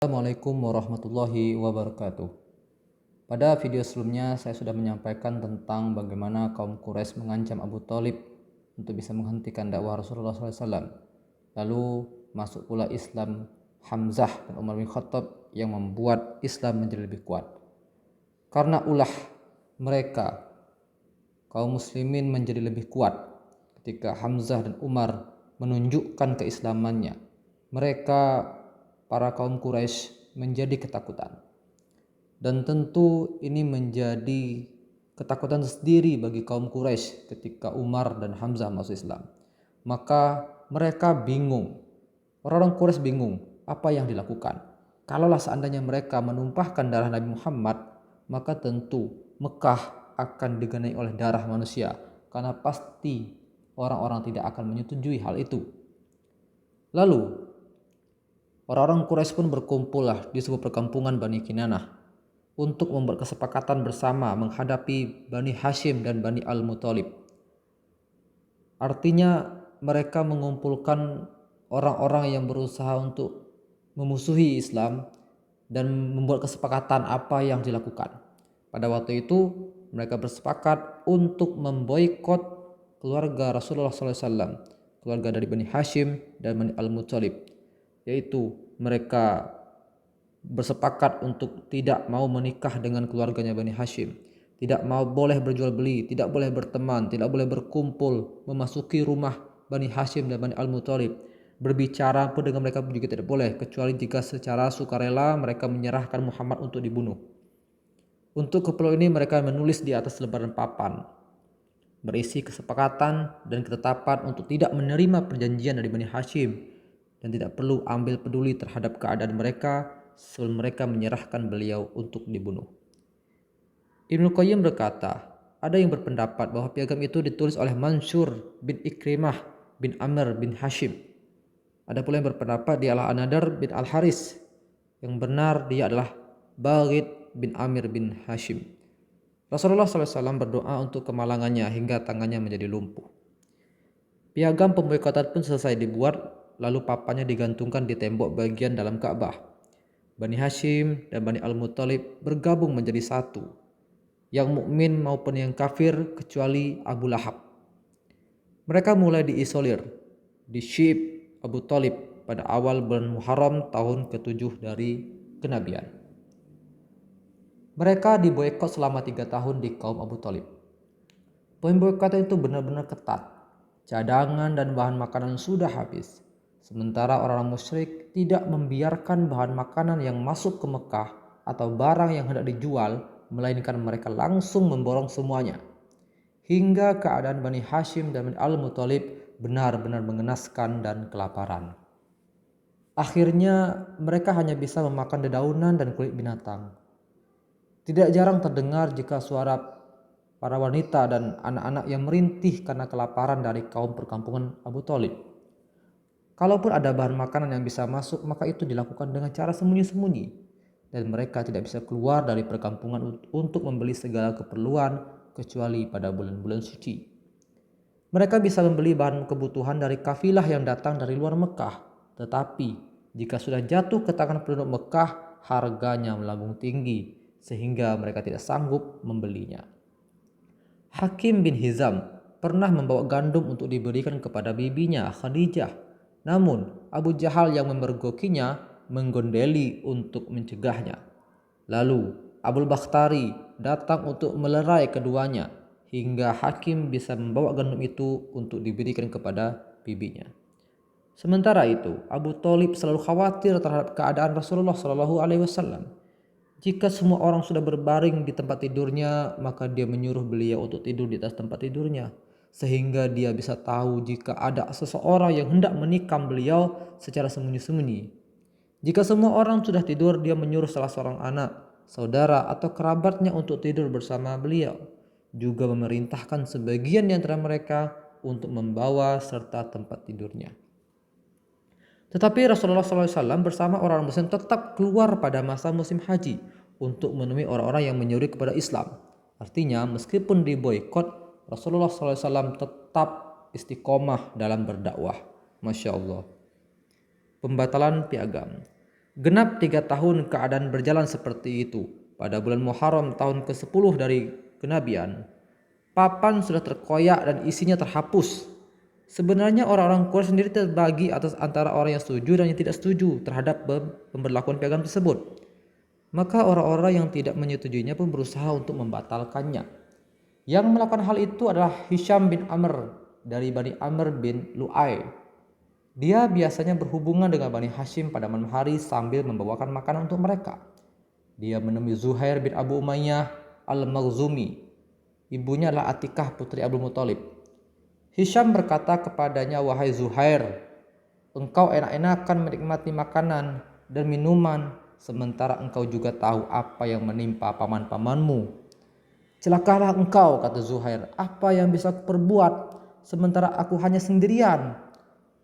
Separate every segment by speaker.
Speaker 1: Assalamualaikum warahmatullahi wabarakatuh. Pada video sebelumnya saya sudah menyampaikan tentang bagaimana kaum Quraisy mengancam Abu Thalib untuk bisa menghentikan dakwah Rasulullah SAW. Lalu masuk pula Islam Hamzah dan Umar bin Khattab yang membuat Islam menjadi lebih kuat. Karena ulah mereka, kaum muslimin menjadi lebih kuat ketika Hamzah dan Umar menunjukkan keislamannya. Mereka, para kaum Quraisy, menjadi ketakutan. Dan tentu ini menjadi ketakutan sendiri bagi kaum Quraisy ketika Umar dan Hamzah masuk Islam. Maka mereka bingung. Orang-orang Quraisy bingung apa yang dilakukan. Kalaulah seandainya mereka menumpahkan darah Nabi Muhammad, maka tentu Mekah akan digenangi oleh darah manusia, karena pasti orang-orang tidak akan menyetujui hal itu. Lalu orang-orang Quraisy pun berkumpullah di sebuah perkampungan Bani Kinanah untuk membuat kesepakatan bersama menghadapi Bani Hashim dan Bani Al-Muthalib. Artinya mereka mengumpulkan orang-orang yang berusaha untuk memusuhi Islam dan membuat kesepakatan apa yang dilakukan. Pada waktu itu mereka bersepakat untuk memboikot keluarga Rasulullah SAW, keluarga dari Bani Hashim dan Bani Al-Muthalib, yaitu mereka bersepakat untuk tidak mau menikah dengan keluarganya Bani Hashim, tidak mau boleh berjual beli, tidak boleh berteman, tidak boleh berkumpul, memasuki rumah Bani Hashim dan Bani Al-Muthalib. Berbicara pun dengan mereka juga tidak boleh, kecuali jika secara sukarela mereka menyerahkan Muhammad untuk dibunuh. Untuk keperluan ini mereka menulis di atas lembaran papan berisi kesepakatan dan ketetapan untuk tidak menerima perjanjian dari Bani Hashim dan tidak perlu ambil peduli terhadap keadaan mereka sebelum mereka menyerahkan beliau untuk dibunuh. Ibnu Qayyim berkata, ada yang berpendapat bahwa piagam itu ditulis oleh Mansur bin Ikrimah bin Amr bin Hashim. Ada pula yang berpendapat dia adalah Anadar bin Al-Haris. Yang benar dia adalah Baghid bin Amir bin Hashim. Rasulullah SAW berdoa untuk kemalangannya hingga tangannya menjadi lumpuh. Piagam pemboikotan pun selesai dibuat, lalu papannya digantungkan di tembok bagian dalam Ka'bah. Bani Hashim dan Bani Al-Muthalib bergabung menjadi satu, yang mukmin maupun yang kafir kecuali Abu Lahab. Mereka mulai diisolir di Syib Abu Thalib pada awal bulan Muharram tahun ke-7 dari kenabian. Mereka diboikot selama 3 tahun di kaum Abu Thalib. Pemboikotan itu benar-benar ketat. Cadangan dan bahan makanan sudah habis. Sementara orang musyrik tidak membiarkan bahan makanan yang masuk ke Mekah atau barang yang hendak dijual, melainkan mereka langsung memborong semuanya. Hingga keadaan Bani Hashim dan Bani Al-Muthalib benar-benar mengenaskan dan kelaparan. Akhirnya mereka hanya bisa memakan dedaunan dan kulit binatang. Tidak jarang terdengar jika suara para wanita dan anak-anak yang merintih karena kelaparan dari kaum perkampungan Abu Thalib. Kalaupun ada bahan makanan yang bisa masuk, maka itu dilakukan dengan cara sembunyi-sembunyi. Dan mereka tidak bisa keluar dari perkampungan untuk membeli segala keperluan kecuali pada bulan-bulan suci. Mereka bisa membeli bahan kebutuhan dari kafilah yang datang dari luar Mekah. Tetapi jika sudah jatuh ke tangan penduduk Mekah, harganya melambung tinggi sehingga mereka tidak sanggup membelinya. Hakim bin Hizam pernah membawa gandum untuk diberikan kepada bibinya Khadijah. Namun Abu Jahal yang memergokinya menggondeli untuk mencegahnya. Lalu Abul Bakhtari datang untuk melerai keduanya hingga Hakim bisa membawa gandum itu untuk diberikan kepada bibinya. Sementara itu Abu Thalib selalu khawatir terhadap keadaan Rasulullah SAW. Jika semua orang sudah berbaring di tempat tidurnya, maka dia menyuruh beliau untuk tidur di atas tempat tidurnya, sehingga dia bisa tahu jika ada seseorang yang hendak menikam beliau secara sembunyi-sembunyi. Jika semua orang sudah tidur, dia menyuruh salah seorang anak, saudara atau kerabatnya untuk tidur bersama beliau. Juga memerintahkan sebagian di antara mereka untuk membawa serta tempat tidurnya. Tetapi Rasulullah SAW bersama orang muslim tetap keluar pada masa musim haji untuk menemui orang-orang yang menyuruh kepada Islam. Artinya meskipun diboikot, Rasulullah SAW tetap istiqomah dalam berdakwah. Masya Allah. Pembatalan piagam. Genap 3 tahun keadaan berjalan seperti itu. Pada bulan Muharram tahun ke-10 dari kenabian, papan sudah terkoyak dan isinya terhapus. Sebenarnya orang-orang Quraisy sendiri terbagi atas antara orang yang setuju dan yang tidak setuju terhadap pemberlakuan piagam tersebut. Maka orang-orang yang tidak menyetujuinya pun berusaha untuk membatalkannya. Yang melakukan hal itu adalah Hisham bin Amr dari Bani Amr bin Lu'ay. Dia biasanya berhubungan dengan Bani Hashim pada malam hari sambil membawakan makanan untuk mereka. Dia menemui Zuhair bin Abu Umayyah al-Makhzumi. Ibunya adalah Atikah putri Abdul Muthalib. Hisham berkata kepadanya, "Wahai Zuhair, engkau enak-enakan menikmati makanan dan minuman, sementara engkau juga tahu apa yang menimpa paman-pamanmu. Celakalah engkau," kata Zuhair, "apa yang bisa kuperbuat sementara aku hanya sendirian?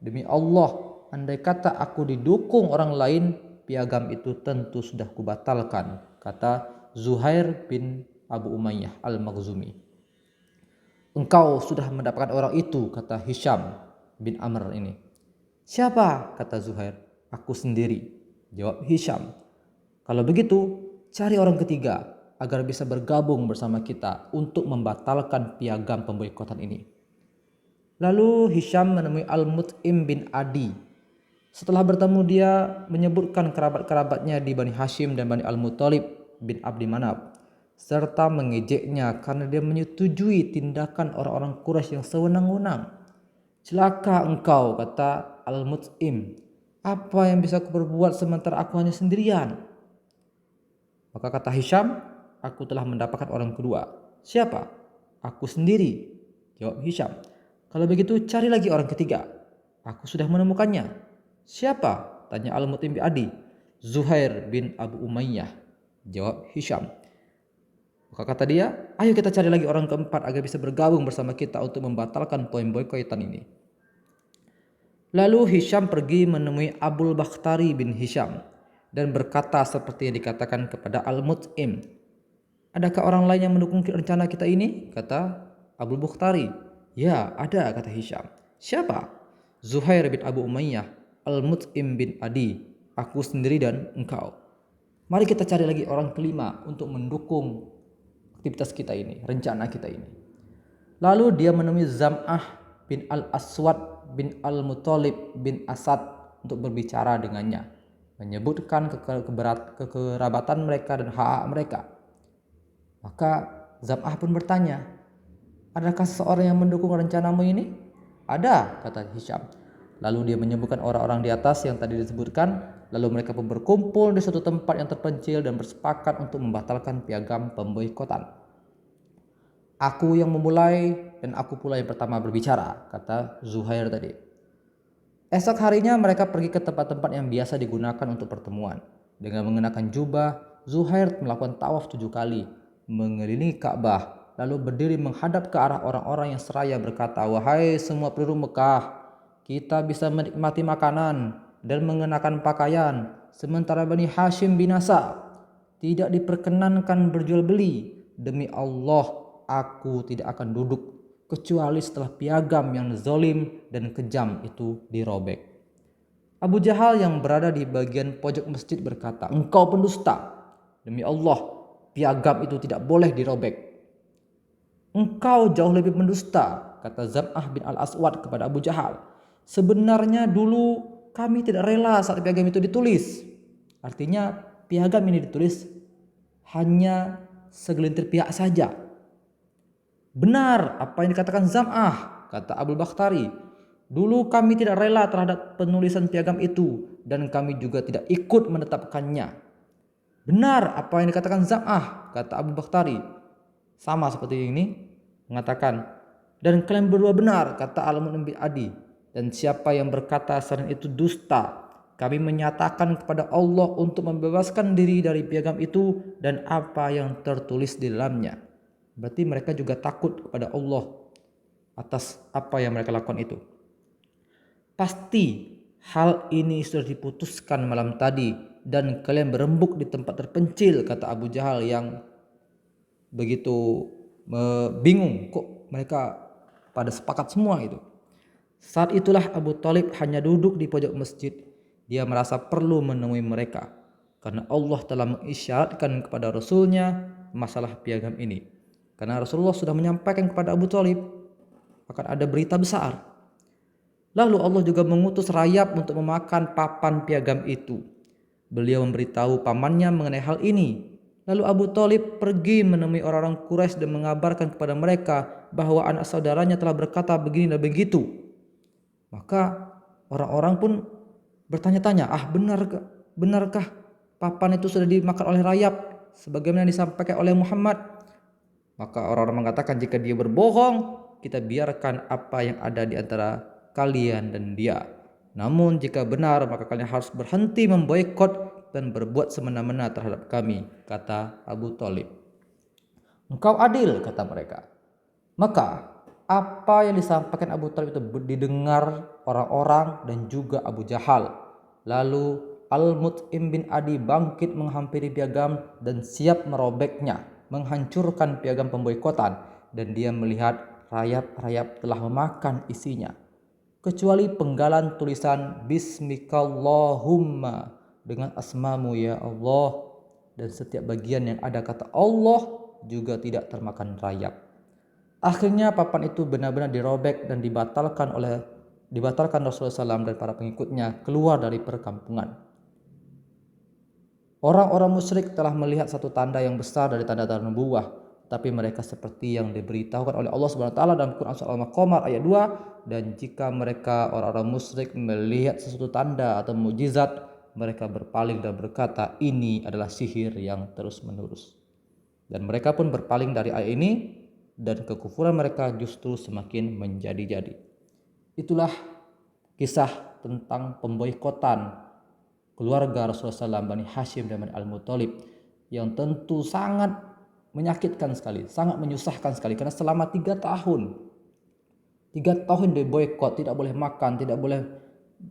Speaker 1: Demi Allah, andai kata aku didukung orang lain, piagam itu tentu sudah kubatalkan," kata Zuhair bin Abu Umayyah al-Makhzumi. "Engkau sudah mendapatkan orang itu," kata Hisham bin Amr ini. "Siapa?" kata Zuhair. "Aku sendiri," jawab Hisham. "Kalau begitu, cari orang ketiga agar bisa bergabung bersama kita untuk membatalkan piagam pemboikotan ini." Lalu Hisham menemui Al-Mut'im bin Adi. Setelah bertemu, dia menyebutkan kerabat-kerabatnya di Bani Hashim dan Bani Al-Muthalib bin Abdi Manaf, serta mengejeknya karena dia menyetujui tindakan orang-orang Quraisy yang sewenang-wenang. "Celaka engkau," kata Al-Mut'im. "Apa yang bisa kuperbuat sementara aku hanya sendirian?" Maka kata Hisham, "Aku telah mendapatkan orang kedua." "Siapa?" "Aku sendiri," jawab Hisham. "Kalau begitu cari lagi orang ketiga." "Aku sudah menemukannya." "Siapa?" tanya Al-Mut'im bin Adi. "Zuhair bin Abu Umayyah," jawab Hisham. Maka kata dia, "Ayo kita cari lagi orang keempat agar bisa bergabung bersama kita untuk membatalkan poin boikotan ini." Lalu Hisham pergi menemui Abul Bakhtari bin Hisham dan berkata seperti yang dikatakan kepada Al-Mut'im. "Adakah orang lain yang mendukung rencana kita ini?" kata Abul Bakhtari. "Ya, ada," kata Hisham. "Siapa?" "Zuhair bin Abu Umayyah, Al-Mut'im bin Adi, aku sendiri dan engkau. Mari kita cari lagi orang kelima untuk mendukung aktivitas kita ini, rencana kita ini." Lalu dia menemui Zam'ah bin Al-Aswad bin Al-Muthalib bin Asad untuk berbicara dengannya, menyebutkan kekerabatan mereka dan hak mereka. Maka Zam'ah pun bertanya, "Adakah seseorang yang mendukung rencanamu ini?" "Ada," kata Hisham. Lalu dia menyebutkan orang-orang di atas yang tadi disebutkan. Lalu mereka pun berkumpul di suatu tempat yang terpencil dan bersepakat untuk membatalkan piagam pemboikotan. "Aku yang memulai dan aku pula yang pertama berbicara," kata Zuhair tadi. Esok harinya mereka pergi ke tempat-tempat yang biasa digunakan untuk pertemuan. Dengan mengenakan jubah, Zuhair melakukan tawaf 7 kali, mengelilingi Ka'bah, lalu berdiri menghadap ke arah orang-orang yang seraya berkata, "Wahai semua penduduk Mekah, kita bisa menikmati makanan dan mengenakan pakaian, sementara Bani Hashim binasa. Tidak diperkenankan berjual beli. Demi Allah, aku tidak akan duduk kecuali setelah piagam yang zalim dan kejam itu dirobek." Abu Jahal yang berada di bagian pojok masjid berkata, "Engkau pendusta. Demi Allah, piagam itu tidak boleh dirobek." "Engkau jauh lebih pendusta," kata Zam'ah bin Al-Aswad kepada Abu Jahal. "Sebenarnya dulu kami tidak rela saat piagam itu ditulis." Artinya piagam ini ditulis hanya segelintir pihak saja. "Benar apa yang dikatakan Zam'ah," kata Abul Bakhtari. "Dulu kami tidak rela terhadap penulisan piagam itu dan kami juga tidak ikut menetapkannya." "Benar apa yang dikatakan Zam'ah," kata Abul Bakhtari. Sama seperti ini mengatakan, "Dan kalian berdua benar," kata Al-Mut'im bin Adi. "Dan siapa yang berkata selain itu dusta, kami menyatakan kepada Allah untuk membebaskan diri dari piagam itu dan apa yang tertulis di dalamnya." Berarti mereka juga takut kepada Allah atas apa yang mereka lakukan itu. "Pasti hal ini sudah diputuskan malam tadi dan kalian berembuk di tempat terpencil," kata Abu Jahal yang begitu bingung, kok mereka pada sepakat semua itu. Saat itulah Abu Thalib hanya duduk di pojok masjid. dia merasa perlu menemui mereka karena Allah telah mengisyaratkan kepada Rasulnya masalah piagam ini. Karena Rasulullah sudah menyampaikan kepada Abu Thalib akan ada berita besar. Lalu Allah juga mengutus rayap untuk memakan papan piagam itu. Beliau memberitahu pamannya mengenai hal ini. Lalu Abu Thalib pergi menemui orang-orang Quraisy dan mengabarkan kepada mereka bahwa anak saudaranya telah berkata begini dan begitu. Maka orang-orang pun bertanya-tanya, benarkah papan itu sudah dimakan oleh rayap sebagaimana disampaikan oleh Muhammad? Maka orang-orang mengatakan, jika dia berbohong, kita biarkan apa yang ada di antara kalian dan dia. Namun jika benar, maka kalian harus berhenti memboikot dan berbuat semena-mena terhadap kami, kata Abu Thalib. Engkau adil, kata mereka. Maka apa yang disampaikan Abu Thalib itu didengar orang-orang dan juga Abu Jahal. Lalu Al-Mut'im bin Adi bangkit menghampiri piagam dan siap merobeknya, menghancurkan piagam pemboikotan, dan dia melihat rayap-rayap telah memakan isinya, kecuali penggalan tulisan Bismikallahumma, dengan asmamu ya Allah, dan setiap bagian yang ada kata Allah juga tidak termakan rayap. Akhirnya papan itu benar-benar dirobek dan dibatalkan Rasulullah SAW dan para pengikutnya keluar dari perkampungan. Orang-orang musyrik telah melihat satu tanda yang besar dari tanda-tanda nubuwah, tapi mereka seperti yang diberitahukan oleh Allah Subhanahu wa taala dalam Quran surah Al-Qamar ayat 2, dan jika mereka orang-orang musyrik melihat sesuatu tanda atau mukjizat, mereka berpaling dan berkata, ini adalah sihir yang terus-menerus. Dan mereka pun berpaling dari ayat ini, dan kekufuran mereka justru semakin menjadi-jadi. Itulah kisah tentang pemboikotan keluarga Rasulullah SAW, Bani Hashim dan Bani Al-Muthalib, yang tentu sangat menyakitkan sekali, sangat menyusahkan sekali, karena selama 3 tahun diboikot, tidak boleh makan, tidak boleh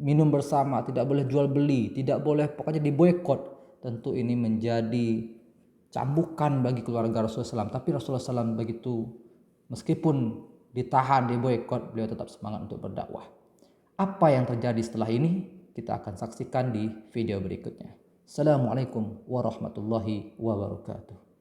Speaker 1: minum bersama, tidak boleh jual beli, tidak boleh, pokoknya diboikot. Tentu ini menjadi cambukan bagi keluarga Rasulullah SAW. Tapi Rasulullah SAW begitu, meskipun ditahan, diboikot, beliau tetap semangat untuk berdakwah. Apa yang terjadi setelah ini kita akan saksikan di video berikutnya. Assalamualaikum warahmatullahi wabarakatuh.